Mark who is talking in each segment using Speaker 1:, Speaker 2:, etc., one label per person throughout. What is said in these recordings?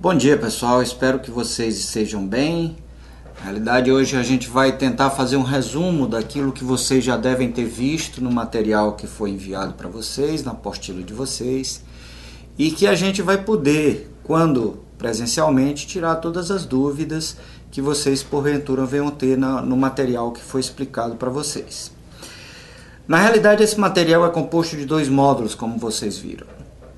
Speaker 1: Bom dia, pessoal, espero que vocês estejam bem. Na realidade, hoje a gente vai tentar fazer um resumo daquilo que vocês já devem ter visto no material que foi enviado para vocês, na apostila de vocês, e que a gente vai poder, quando presencialmente, tirar todas as dúvidas que vocês porventura venham ter no material que foi explicado para vocês. Na realidade, esse material é composto de 2 módulos, como vocês viram.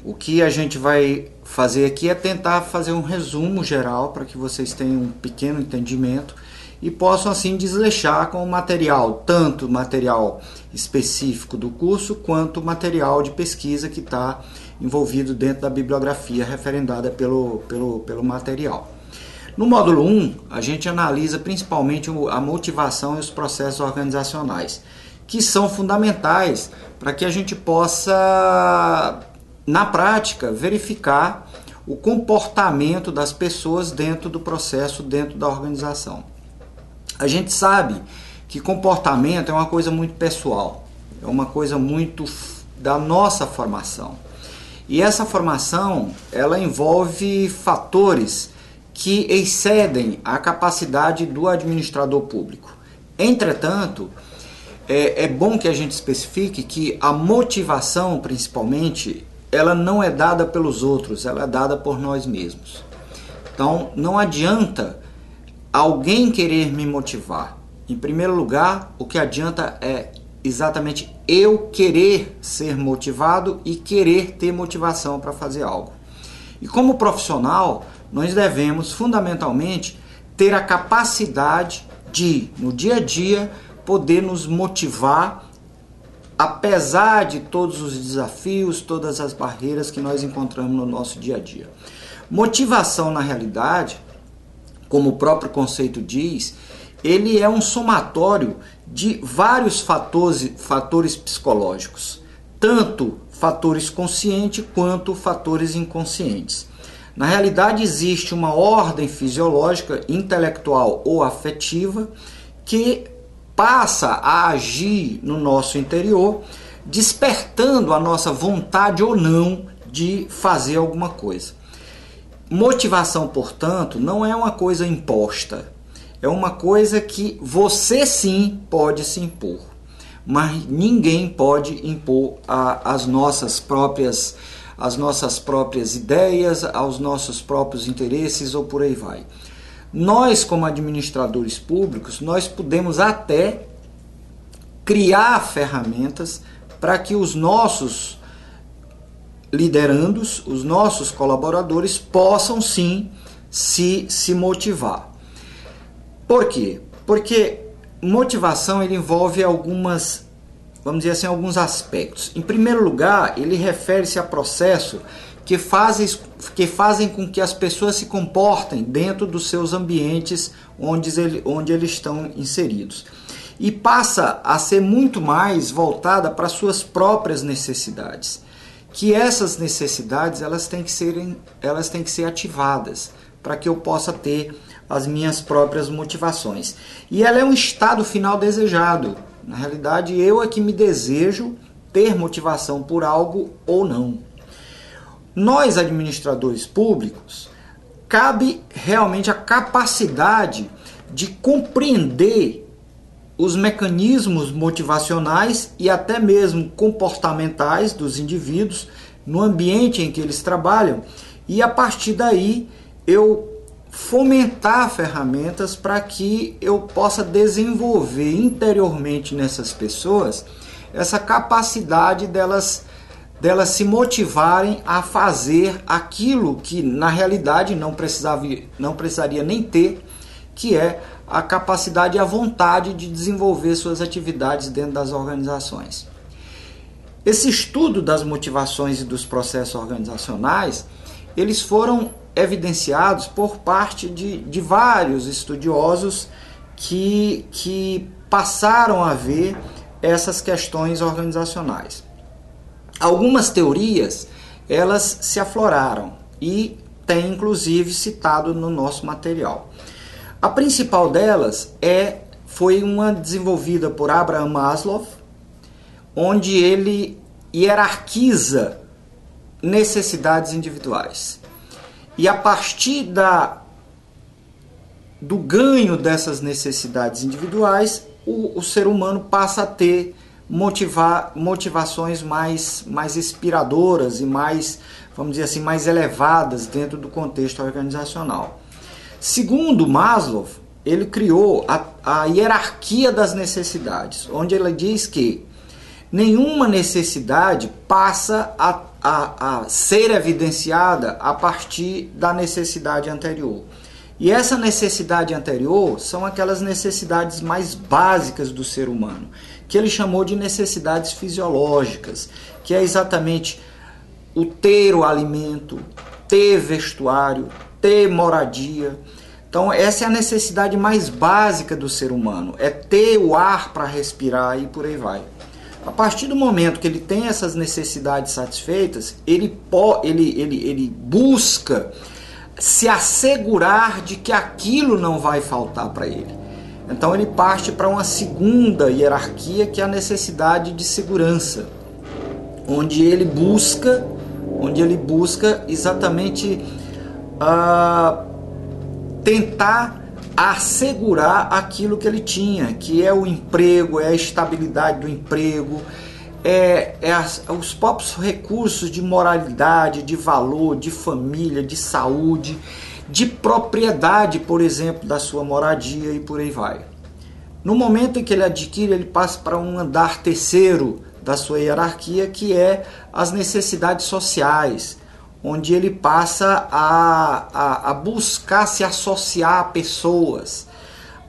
Speaker 1: O que a gente vai fazer aqui é tentar fazer um resumo geral para que vocês tenham um pequeno entendimento e possam assim desleixar com o material, tanto material específico do curso quanto material de pesquisa que está envolvido dentro da bibliografia referendada pelo material. No módulo 1, a gente analisa principalmente a motivação e os processos organizacionais, que são fundamentais para que a gente possa, na prática, verificar o comportamento das pessoas dentro do processo, dentro da organização. A gente sabe que comportamento é uma coisa muito pessoal, é uma coisa muito da nossa formação. E essa formação, ela envolve fatores que excedem a capacidade do administrador público. Entretanto, é bom que a gente especifique que a motivação, principalmente, ela não é dada pelos outros, ela é dada por nós mesmos. Então, não adianta alguém querer me motivar. Em primeiro lugar, o que adianta é exatamente eu querer ser motivado e querer ter motivação para fazer algo. E como profissional, nós devemos fundamentalmente ter a capacidade de, no dia a dia, poder nos motivar, apesar de todos os desafios, todas as barreiras que nós encontramos no nosso dia a dia. Motivação, na realidade, como o próprio conceito diz, ele é um somatório de vários fatores psicológicos, tanto fatores conscientes quanto fatores inconscientes. Na realidade, existe uma ordem fisiológica, intelectual ou afetiva que passa a agir no nosso interior, despertando a nossa vontade ou não de fazer alguma coisa. Motivação, portanto, não é uma coisa imposta, é uma coisa que você sim pode se impor, mas ninguém pode impor as nossas próprias ideias, aos nossos próprios interesses ou por aí vai. Nós, como administradores públicos, nós podemos até criar ferramentas para que os nossos liderandos, os nossos colaboradores possam sim se motivar. Por quê? Porque motivação ele envolve algumas, vamos dizer assim, alguns aspectos. Em primeiro lugar, ele refere-se a processo que fazem com que as pessoas se comportem dentro dos seus ambientes onde eles estão inseridos. E passa a ser muito mais voltada para suas próprias necessidades. Que essas necessidades elas têm que ser ativadas para que eu possa ter as minhas próprias motivações. E ela é um estado final desejado. Na realidade, eu é que me desejo ter motivação por algo ou não. Nós, administradores públicos, cabe realmente a capacidade de compreender os mecanismos motivacionais e até mesmo comportamentais dos indivíduos no ambiente em que eles trabalham e a partir daí eu fomentar ferramentas para que eu possa desenvolver interiormente nessas pessoas essa capacidade delas se motivarem a fazer aquilo que na realidade não precisaria nem ter, que é a capacidade e a vontade de desenvolver suas atividades dentro das organizações. Esse estudo das motivações e dos processos organizacionais, eles foram evidenciados por parte de vários estudiosos que passaram a ver essas questões organizacionais. Algumas teorias, elas se afloraram e tem inclusive citado no nosso material. A principal delas foi uma desenvolvida por Abraham Maslow, onde ele hierarquiza necessidades individuais. E a partir do ganho dessas necessidades individuais, o ser humano passa a ter motivações mais inspiradoras e mais, vamos dizer assim, mais elevadas dentro do contexto organizacional. Segundo Maslow, ele criou a hierarquia das necessidades, onde ele diz que nenhuma necessidade passa a ser evidenciada a partir da necessidade anterior. E essa necessidade anterior são aquelas necessidades mais básicas do ser humano, que ele chamou de necessidades fisiológicas, que é exatamente o ter o alimento, ter vestuário, ter moradia. Então essa é a necessidade mais básica do ser humano, é ter o ar para respirar e por aí vai. A partir do momento que ele tem essas necessidades satisfeitas, ele busca se assegurar de que aquilo não vai faltar para ele. Então ele parte para uma segunda hierarquia, que é a necessidade de segurança, onde ele busca exatamente tentar assegurar aquilo que ele tinha, que é o emprego, é a estabilidade do emprego, os próprios recursos de moralidade, de valor, de família, de saúde, de propriedade, por exemplo, da sua moradia e por aí vai. No momento em que ele adquire, ele passa para um andar terceiro da sua hierarquia, que é as necessidades sociais, onde ele passa a buscar se associar a pessoas,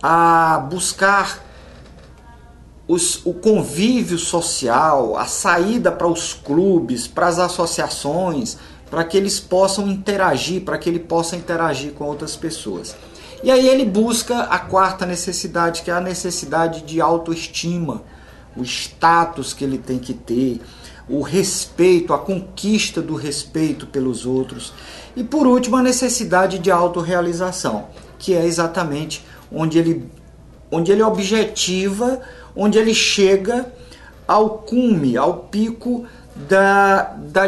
Speaker 1: a buscar o convívio social, a saída para os clubes, para as associações, para que eles possam interagir, para que ele possa interagir com outras pessoas. E aí ele busca a quarta necessidade, que é a necessidade de autoestima, o status que ele tem que ter, o respeito, a conquista do respeito pelos outros. E por último, a necessidade de autorrealização, que é exatamente onde ele objetiva, onde ele chega ao cume, ao pico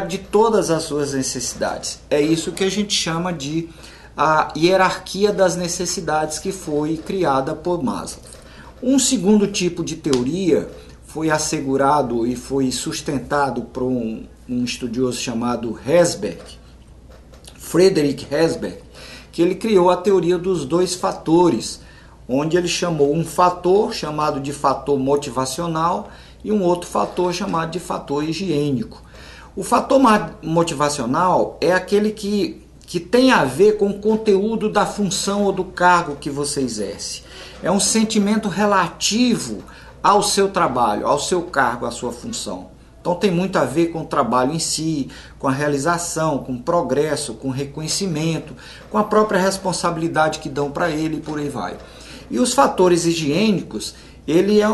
Speaker 1: de todas as suas necessidades. É isso que a gente chama de a hierarquia das necessidades, que foi criada por Maslow. Um segundo tipo de teoria foi assegurado e foi sustentado por um estudioso chamado Herzberg, Friedrich Herzberg, que ele criou a teoria dos dois fatores, onde ele chamou um fator chamado de fator motivacional e um outro fator chamado de fator higiênico. O fator motivacional é aquele que tem a ver com o conteúdo da função ou do cargo que você exerce. É um sentimento relativo ao seu trabalho, ao seu cargo, à sua função. Então tem muito a ver com o trabalho em si, com a realização, com o progresso, com o reconhecimento, com a própria responsabilidade que dão para ele e por aí vai. E os fatores higiênicos,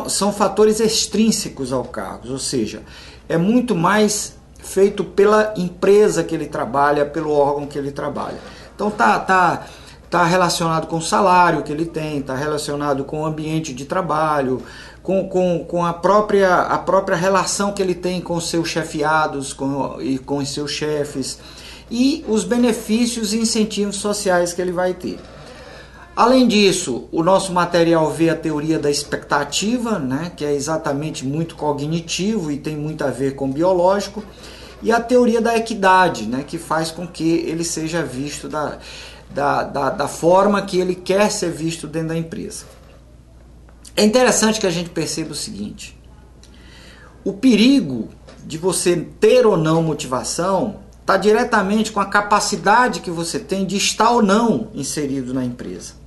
Speaker 1: são fatores extrínsecos ao cargo, ou seja, é muito mais feito pela empresa que ele trabalha, pelo órgão que ele trabalha. Então tá relacionado com o salário que ele tem, está relacionado com o ambiente de trabalho, com a própria relação que ele tem com os seus chefiados e com os seus chefes, e os benefícios e incentivos sociais que ele vai ter. Além disso, o nosso material vê a teoria da expectativa, né, que é exatamente muito cognitivo e tem muito a ver com biológico, e a teoria da equidade, né, que faz com que ele seja visto da forma que ele quer ser visto dentro da empresa. É interessante que a gente perceba o seguinte: o perigo de você ter ou não motivação está diretamente com a capacidade que você tem de estar ou não inserido na empresa.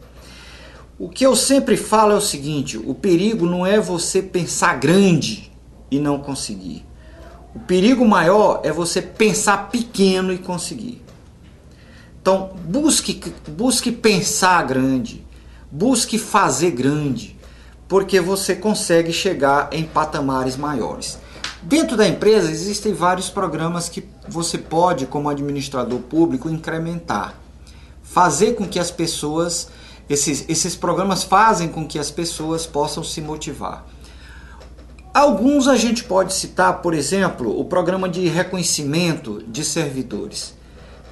Speaker 1: O que eu sempre falo é o seguinte: o perigo não é você pensar grande e não conseguir. O perigo maior é você pensar pequeno e conseguir. Então, busque pensar grande, busque fazer grande, porque você consegue chegar em patamares maiores. Dentro da empresa existem vários programas que você pode, como administrador público, incrementar. Fazer com que as pessoas, esses programas fazem com que as pessoas possam se motivar. Alguns a gente pode citar, por exemplo, o programa de reconhecimento de servidores.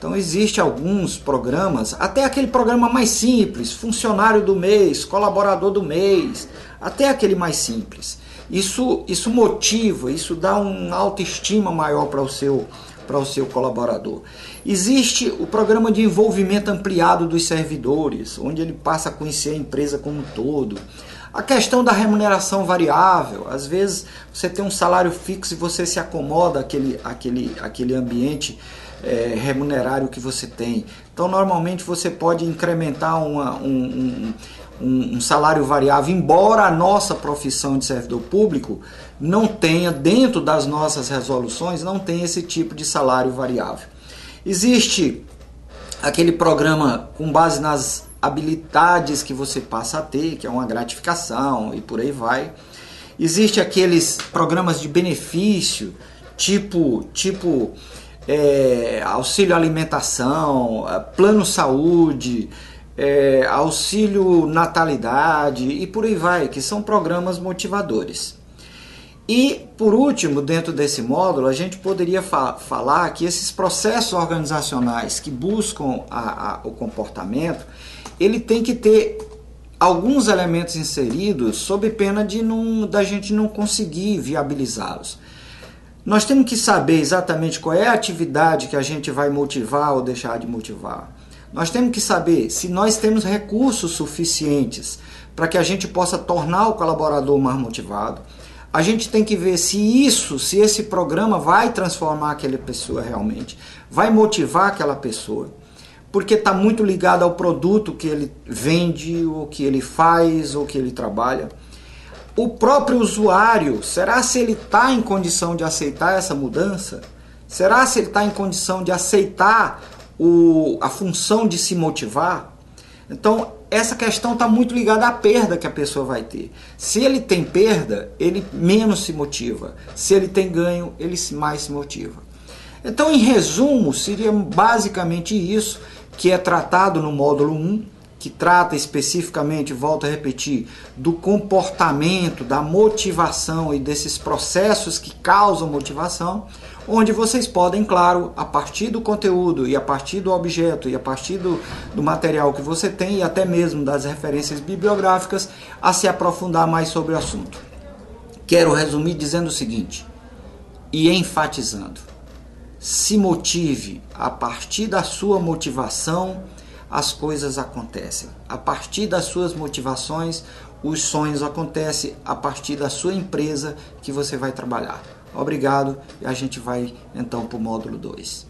Speaker 1: Então existe alguns programas, até aquele programa mais simples, funcionário do mês, colaborador do mês, até aquele mais simples. Isso motiva, isso dá uma autoestima maior para o seu colaborador. Existe o programa de envolvimento ampliado dos servidores, onde ele passa a conhecer a empresa como um todo. A questão da remuneração variável, às vezes você tem um salário fixo e você se acomoda àquele ambiente remunerário que você tem. Então normalmente você pode incrementar um salário variável, embora a nossa profissão de servidor público não tenha, dentro das nossas resoluções, não tenha esse tipo de salário variável. Existe aquele programa com base nas habilidades que você passa a ter, que é uma gratificação e por aí vai. Existe aqueles programas de benefício, tipo auxílio alimentação, plano saúde, auxílio natalidade e por aí vai, que são programas motivadores. E, por último, dentro desse módulo, a gente poderia falar que esses processos organizacionais que buscam o comportamento, ele tem que ter alguns elementos inseridos sob pena da gente não conseguir viabilizá-los. Nós temos que saber exatamente qual é a atividade que a gente vai motivar ou deixar de motivar. Nós temos que saber se nós temos recursos suficientes para que a gente possa tornar o colaborador mais motivado. A gente tem que ver se esse programa vai transformar aquela pessoa realmente, vai motivar aquela pessoa, porque está muito ligado ao produto que ele vende, ou que ele faz, ou que ele trabalha. O próprio usuário, será se ele está em condição de aceitar essa mudança? Será se ele está em condição de aceitar a função de se motivar? Então, essa questão está muito ligada à perda que a pessoa vai ter. Se ele tem perda, ele menos se motiva. Se ele tem ganho, ele mais se motiva. Então, em resumo, seria basicamente isso que é tratado no módulo 1, que trata especificamente, volto a repetir, do comportamento, da motivação e desses processos que causam motivação, onde vocês podem, claro, a partir do conteúdo e a partir do objeto e a partir do material que você tem e até mesmo das referências bibliográficas, a se aprofundar mais sobre o assunto. Quero resumir dizendo o seguinte, e enfatizando, se motive, a partir da sua motivação, as coisas acontecem. A partir das suas motivações, os sonhos acontecem, a partir da sua empresa que você vai trabalhar. Obrigado e a gente vai então para o módulo 2.